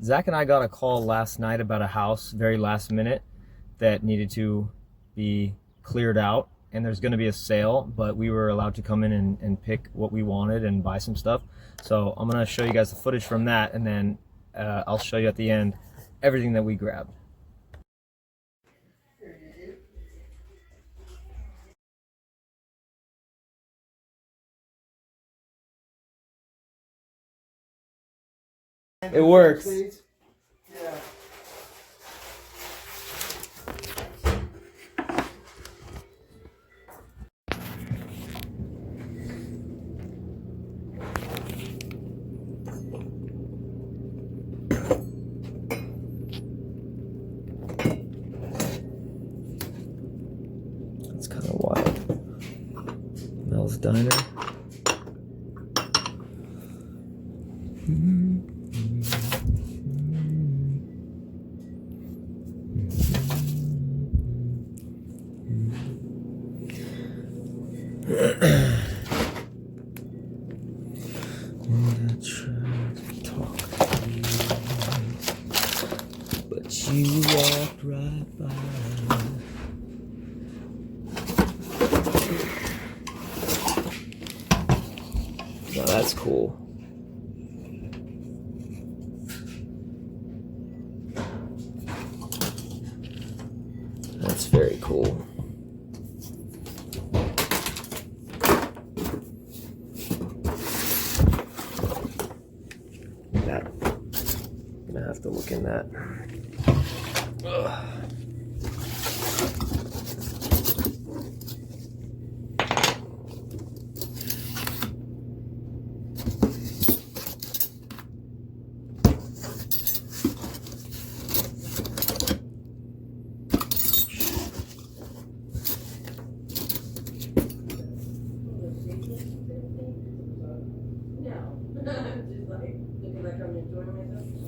Zach and I got a call last night about a house, very last minute, that needed to be cleared out. And there's going to be a sale, but we were allowed to come in and pick what we wanted and buy some stuff. So I'm going to show you guys the footage from that, and then I'll show you at the end everything that we grabbed. It works. Yeah. It's kind of wild. Mel's Diner. And I tried to talk to you, but you walked right by. Now that's cool. That's very cool. That, I'm gonna have to look in that. Ugh.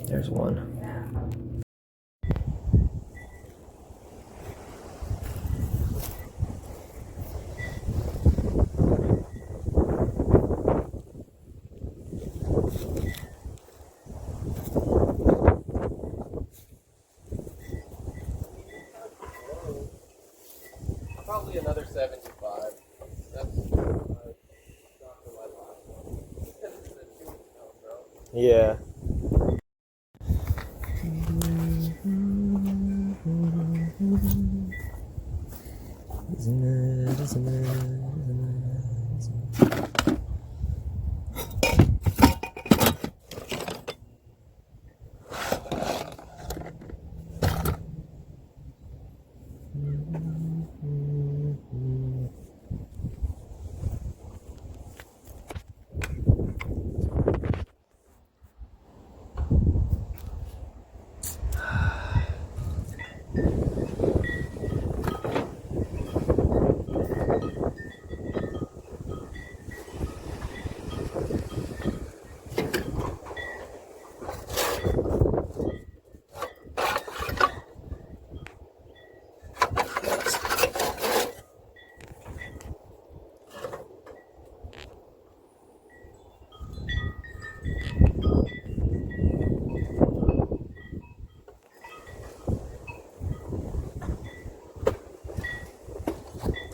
There's one. Probably another 75. That's Yeah. Isn't it, isn't it, isn't it?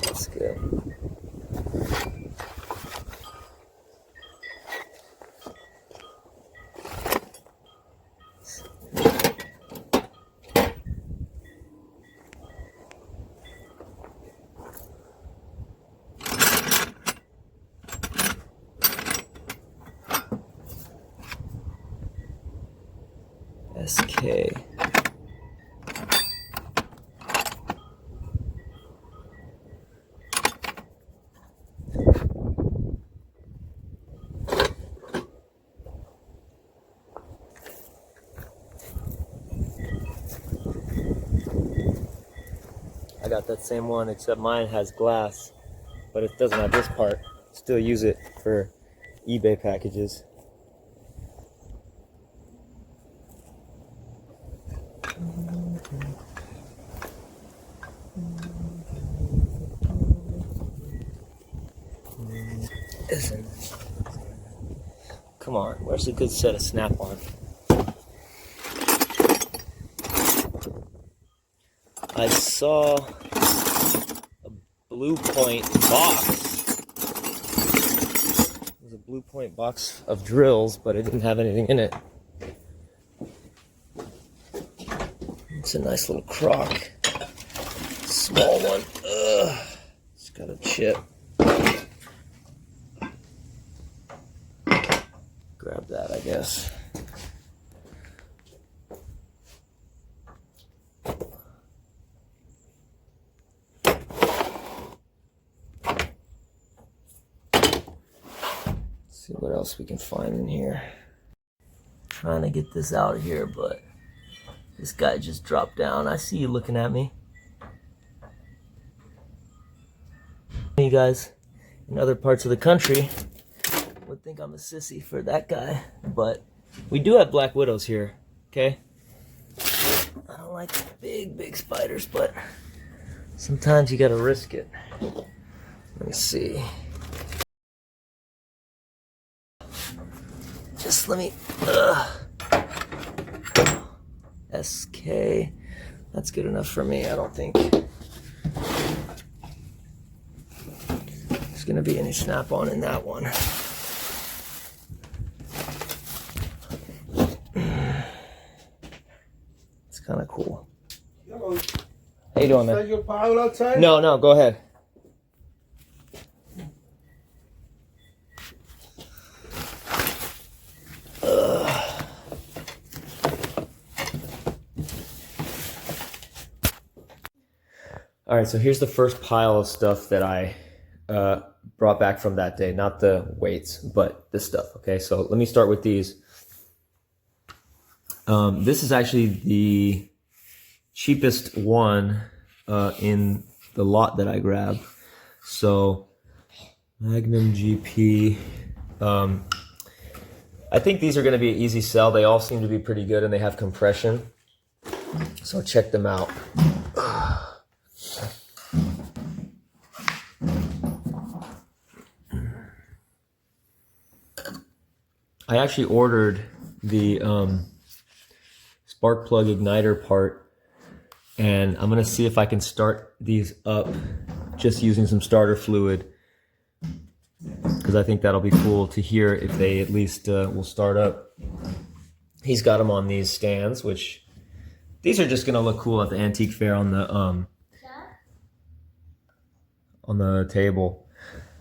That's good. SK. I got that same one, except mine has glass, but it doesn't have this part. Still use it for eBay packages. Listen. Come on, where's a good set of Snap-on? I saw a Blue Point box. It was a Blue Point box of drills, but it didn't have anything in it. It's a nice little crock. Small one. Ugh. It's got a chip. Grab that, I guess. See what else we can find in here. Trying to get this out of here, but this guy just dropped down. I see you looking at me. You guys in other parts of the country would think I'm a sissy for that guy, but we do have black widows here, okay? I don't like big spiders, but sometimes you gotta risk it. Let me see. Just let me, SK, that's good enough for me, I don't think. There's gonna be any snap-on in that one. It's kind of cool. Hello. How you doing, Is man? that your pile outside? No, go ahead. All right, so here's the first pile of stuff that I brought back from that day. Not the weights, but this stuff, okay? So let me start with these. This is actually the cheapest one in the lot that I grabbed. So Magnum GP. I think these are going to be an easy sell. They all seem to be pretty good and they have compression. So check them out. I actually ordered the spark plug igniter part, and I'm gonna see if I can start these up just using some starter fluid, because I think that'll be cool to hear if they at least will start up. He's got them on these stands, which these are just gonna look cool at the antique fair on the table.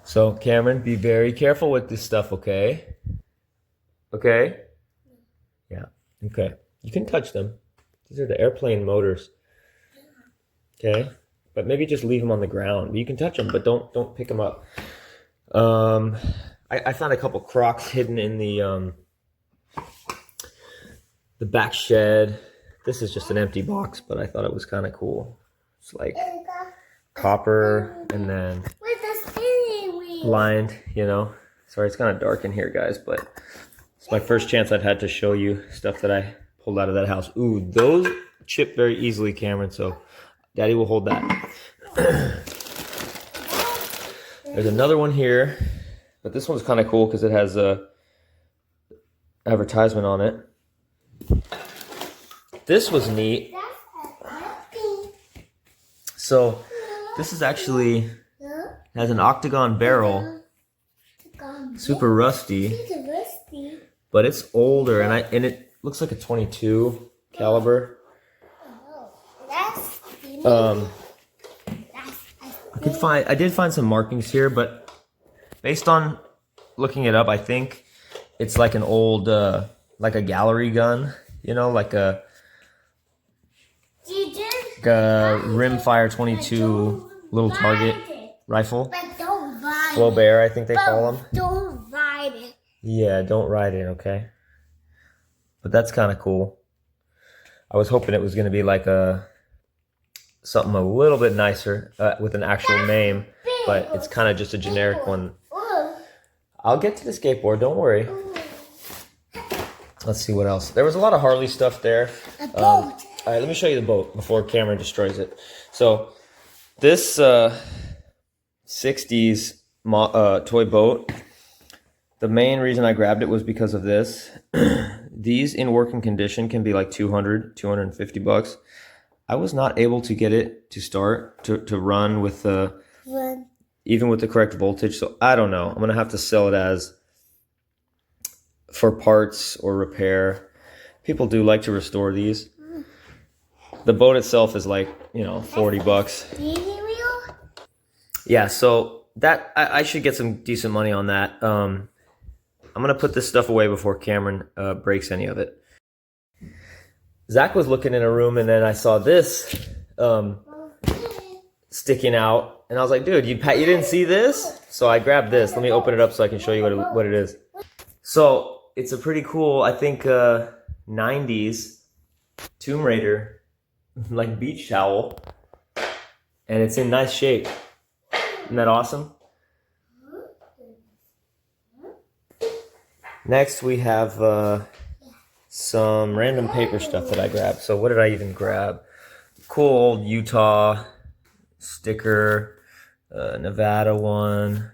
So Cameron, be very careful with this stuff, okay? Okay? Yeah, okay. You can touch them. These are the airplane motors. Okay? But maybe just leave them on the ground. You can touch them, but don't pick them up. I found a couple Crocs hidden in the back shed. This is just an empty box, but I thought it was kind of cool. It's like copper and then lined, you know. Sorry, it's kind of dark in here, guys, but it's my first chance I've had to show you stuff that I pulled out of that house. Ooh, those chip very easily, Cameron, so Daddy will hold that. There's another one here, but this one's kind of cool because it has a advertisement on it. This was neat. So this is actually has an octagon barrel, super rusty, but it's older, and it looks like a 22 caliber. I did find some markings here, but based on looking it up, I think it's like an old like a gallery gun, you know, like a rimfire 22 little target rifle. Flaubert, I think they call them. Don't ride it. Yeah, don't ride it, okay? But that's kind of cool. I was hoping it was going to be like something a little bit nicer with an actual name, but it's kind of just a generic one. I'll get to the skateboard, don't worry. Let's see what else. There was a lot of Harley stuff there. A boat. All right, let me show you the boat before Cameron destroys it. So this 60s toy boat, the main reason I grabbed it was because of this. These in working condition can be like $200, $250. I was not able to get it to start to run with the even with the correct voltage. So I don't know. I'm gonna have to sell it as for parts or repair. People do like to restore these. The boat itself is like, you know, 40 bucks. Yeah, so that I should get some decent money on that. I'm gonna put this stuff away before Cameron breaks any of it. Zach was looking in a room and then I saw this sticking out, and I was like, dude, you didn't see this? So I grabbed this. Let me open it up so I can show you what it is. So it's a pretty cool, I think, 90s Tomb Raider, like beach towel, and it's in nice shape. Isn't that awesome? Next we have some random paper stuff that I grabbed. So what did I even grab? Cool old Utah sticker, Nevada one,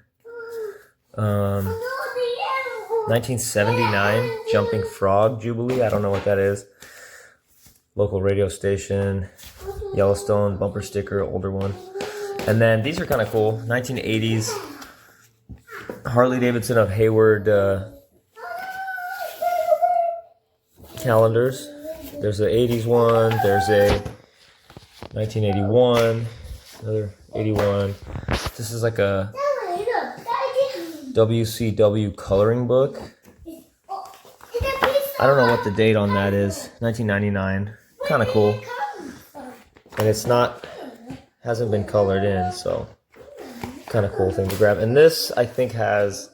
1979 Jumping Frog Jubilee. I don't know what that is. Local radio station, Yellowstone bumper sticker, older one. And then these are kind of cool. 1980s Harley Davidson of Hayward calendars. There's an 80s one. There's a 1981. Another 81. This is like a WCW coloring book. I don't know what the date on that is. 1999. Kind of cool. And it's not, hasn't been colored in, so kind of cool thing to grab. And this, I think, has,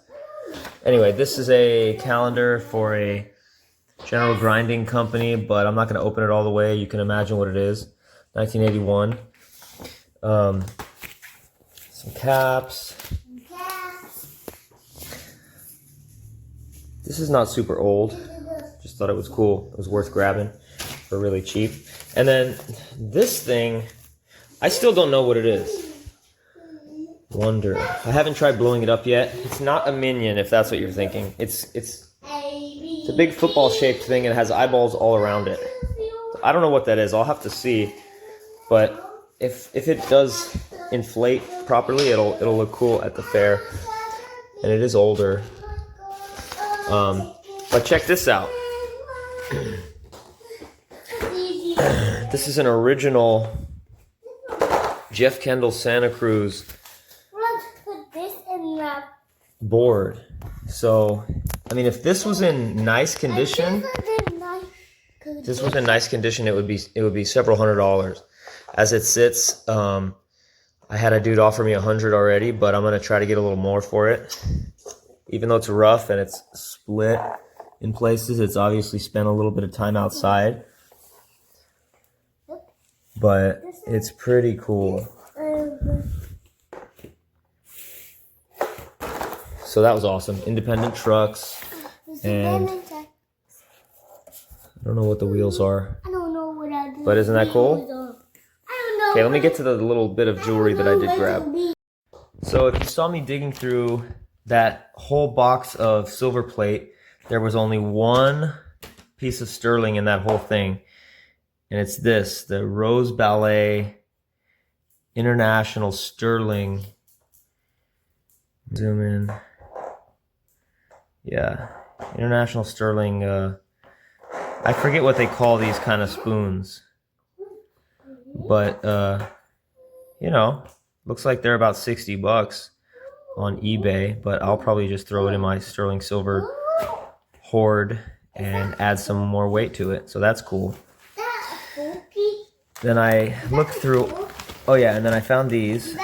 anyway, this is a calendar for a general grinding company, but I'm not going to open it all the way. You can imagine what it is. 1981. Some caps. This is not super old. Just thought it was cool. It was worth grabbing for really cheap. And then this thing, I still don't know what it is. Wonder. I haven't tried blowing it up yet. It's not a Minion, if that's what you're thinking. It's a big football-shaped thing and it has eyeballs all around it. I don't know what that is. I'll have to see. But if it does inflate properly, it'll look cool at the fair. And it is older. But check this out. This is an original Jeff Kendall Santa Cruz board. So, I mean, if this was in nice condition, it would be several $100s. As it sits, I had a dude offer me $100 already, but I'm gonna try to get a little more for it. Even though it's rough and it's split in places, it's obviously spent a little bit of time outside. But it's pretty cool. So that was awesome. Independent trucks. And I don't know what the wheels are. I don't know what I do. But isn't that cool? I don't know. Okay, let me get to the little bit of jewelry that I did grab. So if you saw me digging through that whole box of silver plate, there was only one piece of sterling in that whole thing. And it's this, the Rose Ballet International Sterling. Zoom in. Yeah, International Sterling. I forget what they call these kind of spoons. But, you know, looks like they're about 60 bucks on eBay. But I'll probably just throw it in my sterling silver hoard and add some more weight to it. So that's cool. Then I looked through, oh yeah, and then I found these.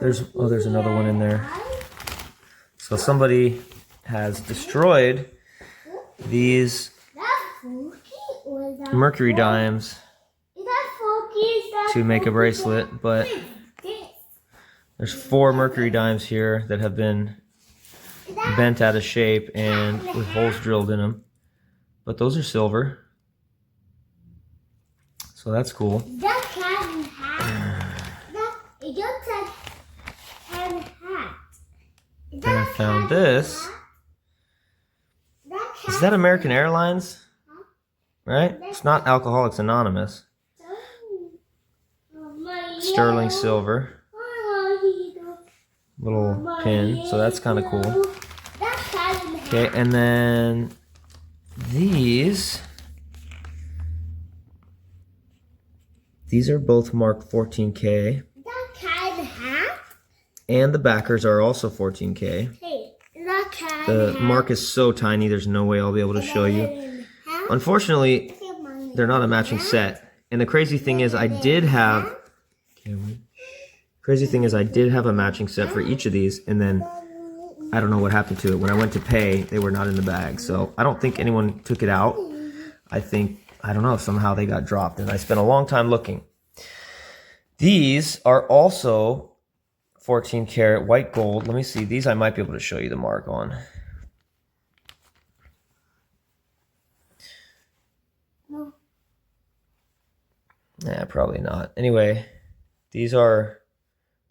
There's another one in there. So somebody has destroyed these mercury dimes to make a bracelet, but there's 4 mercury dimes here that have been bent out of shape and with holes drilled in them. But those are silver. So that's cool. Then I found this. Is that American Airlines? Right? It's not Alcoholics Anonymous. Sterling silver. Little pin, so that's kind of cool. Okay, and then these are both marked 14K. And the backers are also 14K. The mark is so tiny, there's no way I'll be able to show you. Unfortunately, they're not a matching set. And the crazy thing is I did have a matching set for each of these, and then I don't know what happened to it. When I went to pay, they were not in the bag. So I don't think anyone took it out. I don't know, somehow they got dropped, and I spent a long time looking. These are also 14 karat white gold. Let me see. These I might be able to show you the mark on. No. Nah, probably not. Anyway, these are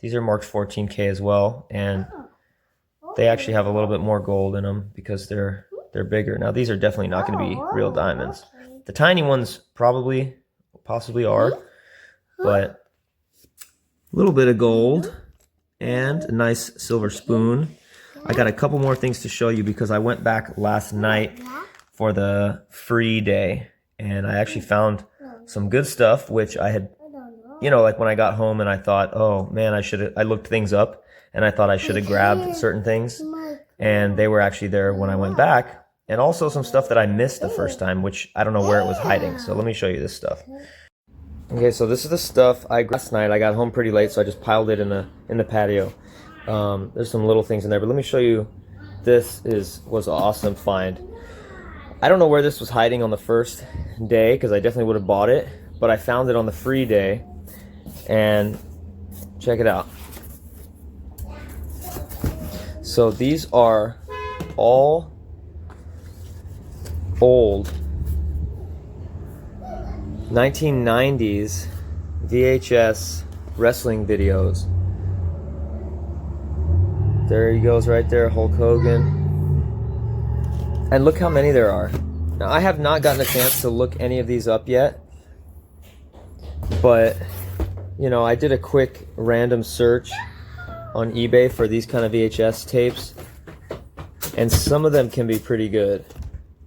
marked 14K as well, and they actually have a little bit more gold in them because they're bigger. Now these are definitely not going to be real diamonds. The tiny ones possibly are, but a little bit of gold and a nice silver spoon. I got a couple more things to show you because I went back last night for the free day, and I actually found some good stuff, which I had, like when I got home and I thought, oh man, I looked things up and I thought I should have grabbed certain things, and they were actually there when I went back. And also some stuff that I missed the first time, which I don't know where it was hiding. So let me show you this stuff. Okay, so this is the stuff last night. I got home pretty late, so I just piled it in the patio. There's some little things in there, but let me show you. This was an awesome find. I don't know where this was hiding on the first day because I definitely would have bought it, but I found it on the free day, and check it out. So these are all old 1990s VHS wrestling videos. There he goes right there, Hulk Hogan. And look how many there are. Now, I have not gotten a chance to look any of these up yet, but I did a quick random search on eBay for these kind of VHS tapes, and some of them can be pretty good.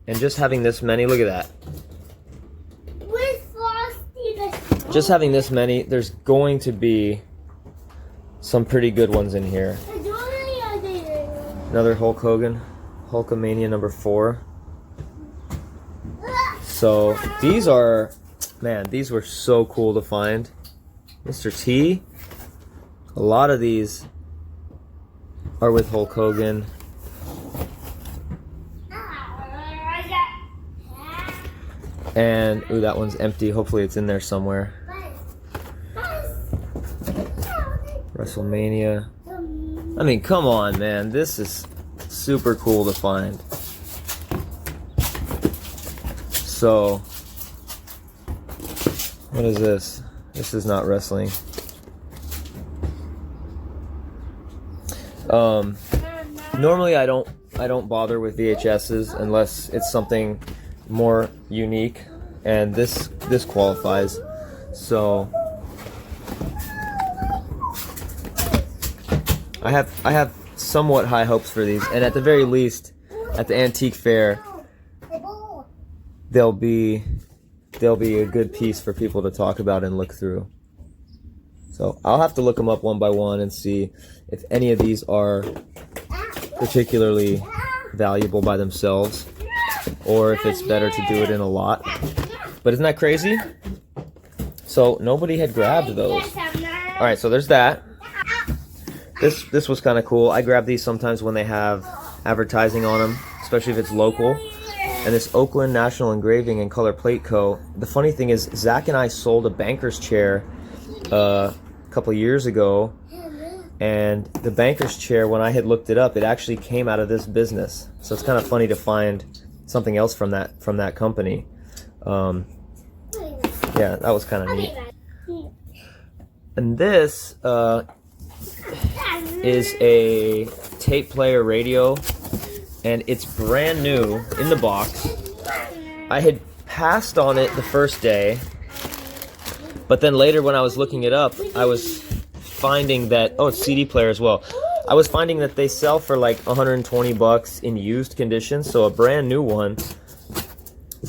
And just having this many, look at that. Just having this many, there's going to be some pretty good ones in here. Another Hulk Hogan, Hulkamania number 4. So these were so cool to find. Mr. T, a lot of these are with Hulk Hogan. And, ooh, that one's empty. Hopefully it's in there somewhere. WrestleMania. I mean, come on, man. This is super cool to find. So, what is this? This is not wrestling. Normally I don't bother with VHSs unless it's something more unique, and this qualifies. So I have somewhat high hopes for these, and at the very least at the antique fair they'll be a good piece for people to talk about and look through. So I'll have to look them up one by one and see if any of these are particularly valuable by themselves, or if it's better to do it in a lot. But isn't that crazy? So nobody had grabbed those. All right, so there's that. This was kind of cool. I grab these sometimes when they have advertising on them, especially if it's local. And this Oakland National Engraving and Color Plate Co. The funny thing is, Zach and I sold a banker's chair a couple years ago, and the banker's chair, when I had looked it up, it actually came out of this business. So it's kind of funny to find something else from that company. Yeah, that was kind of neat. And this is a tape player radio and it's brand new in the box. I had passed on it the first day, but then later when I was looking it up, I was finding that, oh, it's CD player as well. I was finding that they sell for like 120 bucks in used condition, so a brand new one,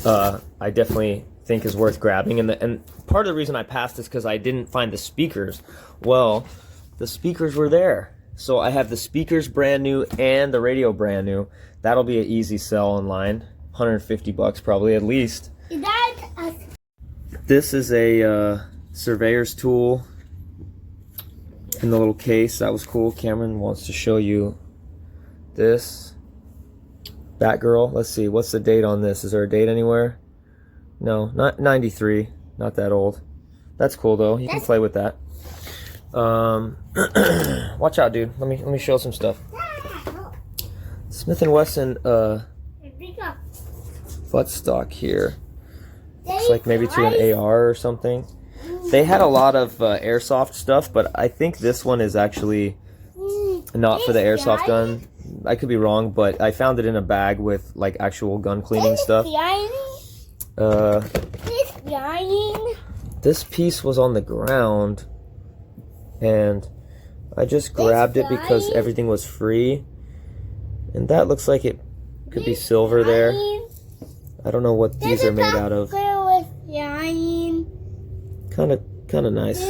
I definitely think is worth grabbing. And part of the reason I passed is because I didn't find the speakers. Well, the speakers were there. So I have the speakers brand new and the radio brand new. That'll be an easy sell online. 150 bucks probably at least. Is that a This is a surveyor's tool in the little case. That was cool. Cameron wants to show you this. Batgirl. Let's see. What's the date on this? Is there a date anywhere? No, not 93. Not that old. That's cool though. You can play with that. Watch out, dude. Let me show some stuff. Smith & Wesson buttstock here. Looks like maybe to an AR or something. They had a lot of airsoft stuff, but I think this one is actually not for the airsoft gun. I could be wrong, but I found it in a bag with like actual gun cleaning stuff. This piece was on the ground, and I just grabbed it because everything was free. And that looks like it could be silver there. I don't know what these are made out of. Kind of nice.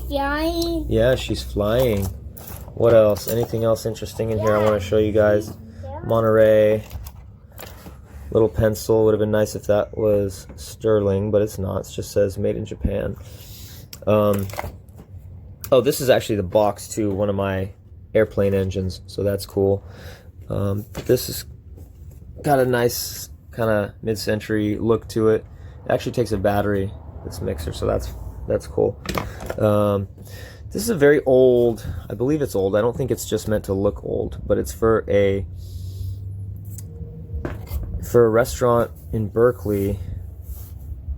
Yeah, she's flying. What else? Anything else interesting in here I want to show you guys? Monterey. Little pencil. Would have been nice if that was sterling, but it's not. It just says made in Japan. Oh, this is actually the box to one of my airplane engines, so that's cool. This has got a nice kind of mid-century look to it. It actually takes a battery, this mixer, so that's cool. This is a very old, I believe it's old. I don't think it's just meant to look old, but it's for a restaurant in Berkeley.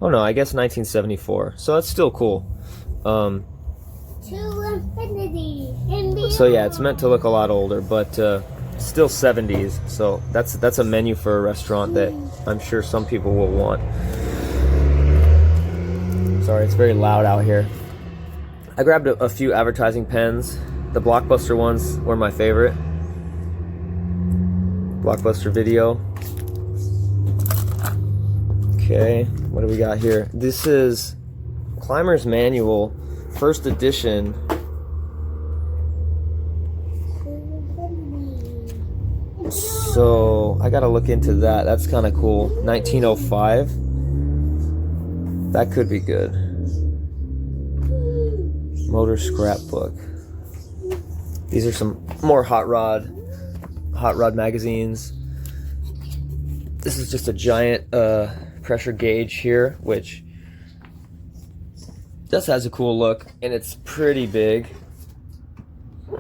Oh no, I guess 1974. So that's still cool. To infinity and beyond. So yeah, it's meant to look a lot older, but still 70s. So that's a menu for a restaurant that I'm sure some people will want. Sorry, it's very loud out here. I grabbed a few advertising pens. The Blockbuster ones were my favorite. Blockbuster Video. Okay, what do we got here? This is Climber's Manual, first edition. So I gotta look into that. That's kind of cool. 1905. That could be good. Motor Scrapbook. These are some more hot rod magazines. This is just a giant pressure gauge here, which just has a cool look, and it's pretty big.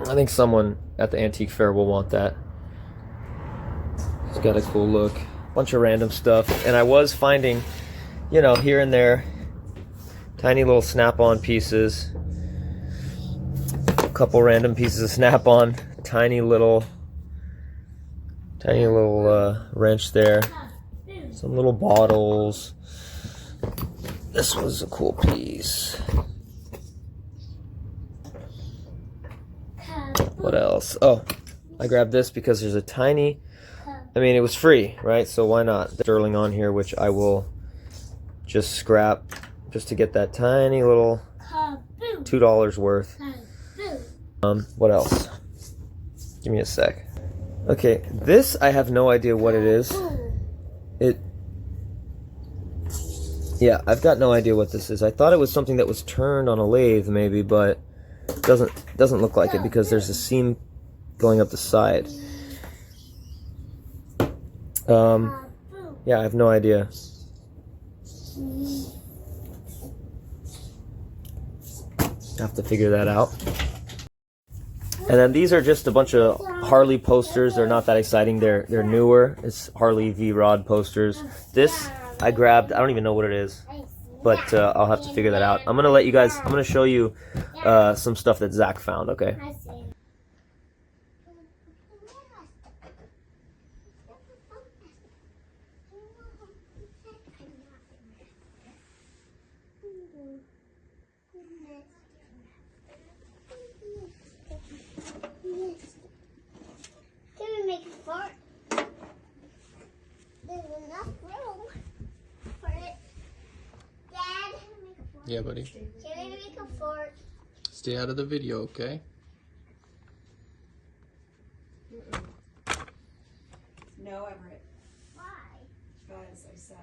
I think someone at the antique fair will want that. It's got a cool look. Bunch of random stuff, and I was finding, you know, here and there, tiny little snap-on pieces. A couple random pieces of snap-on. Tiny little wrench there. Some little bottles. This was a cool piece. What else? Oh, I grabbed this because there's a tiny, I mean, it was free, right? So why not? Sterling on here, which I will just scrap just to get that tiny little $2 worth. What else? Give me a sec. Okay, this I have no idea what it is. Yeah, I've got no idea what this is. I thought it was something that was turned on a lathe maybe, but it doesn't look like it because there's a seam going up the side. Yeah, I have no idea. I have to figure that out. And then these are just a bunch of Harley posters. They're not that exciting. They're newer. It's Harley V-Rod posters. This I grabbed. I don't even know what it is, but I'll have to figure that out. I'm gonna show you some stuff that Zach found. Okay. Yeah, buddy. Can I make a fort? Stay out of the video, okay? No, Everett. Why? Because I said.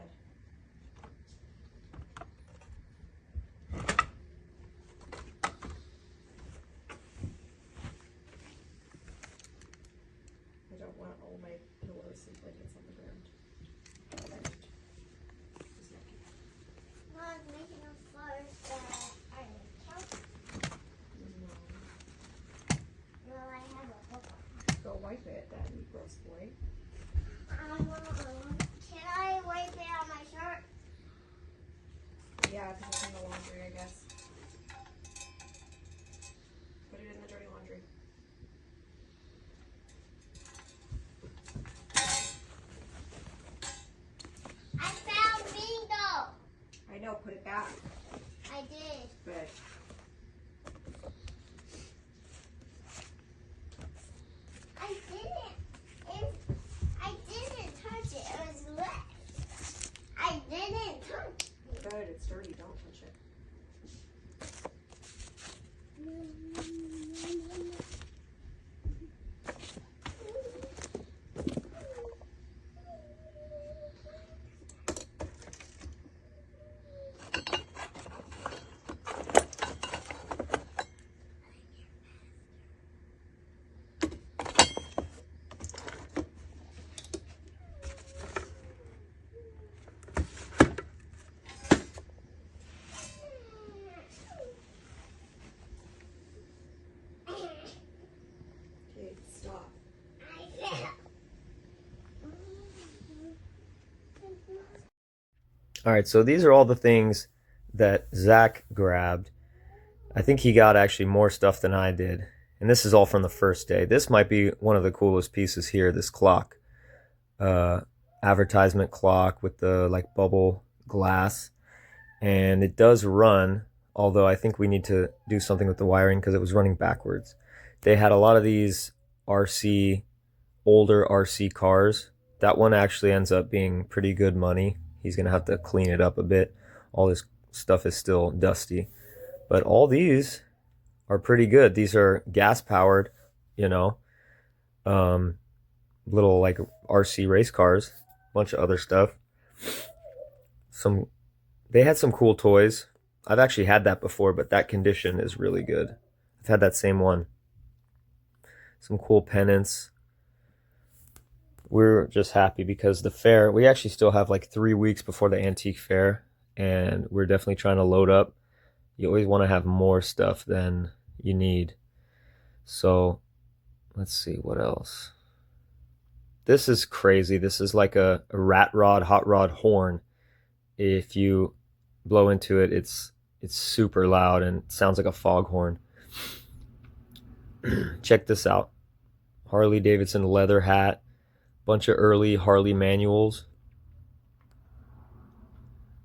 I don't want all my pillows and blankets on the ground. Mom's making a fort that I count. Well, I have a book. Go wipe it, that you gross boy. Can I wipe it on my shirt? Yeah, because it's in the laundry, I guess. Put it in the dirty laundry. I found bingo. I know, put it back. I did. Good. I didn't touch it. It was wet. I didn't touch it. Good, it's dirty, don't touch it. Okay, stop. I fell. All right, so these are all the things that Zach grabbed. I think he got actually more stuff than I did. And this is all from the first day. This might be one of the coolest pieces here, this clock. Advertisement clock with the like bubble glass. And it does run, although I think we need to do something with the wiring because it was running backwards. They had a lot of these older RC cars. That one actually ends up being pretty good money. He's going to have to clean it up a bit. All this stuff is still dusty. But all these are pretty good. These are gas powered, you know, little like RC race cars, bunch of other stuff. They had some cool toys. I've actually had that before, but that condition is really good. I've had that same one. Some cool pennants. We're just happy because the fair, we actually still have like 3 weeks before the antique fair, and we're definitely trying to load up. You always want to have more stuff than you need. So let's see what else. This is crazy. This is like a rat rod, hot rod horn. If you blow into it, it's super loud and sounds like a foghorn. Check this out. Harley Davidson leather hat. Bunch of early Harley manuals.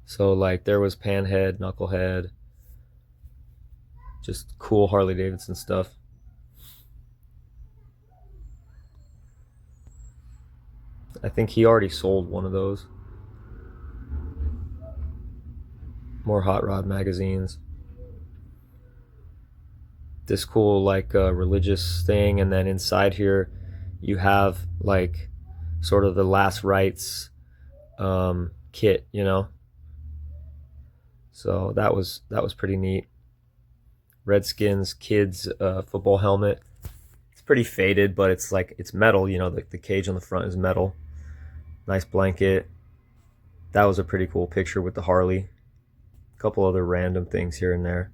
So like there was Panhead, Knucklehead. Just cool Harley Davidson stuff. I think he already sold one of those. More Hot Rod magazines. This cool like religious thing, and then inside here you have like sort of the last rites kit, you know. So that was pretty neat. Redskins kids football helmet. It's pretty faded, but it's like it's metal, you know, the cage on the front is metal. Nice blanket. That was a pretty cool picture with the Harley. A couple other random things here and there.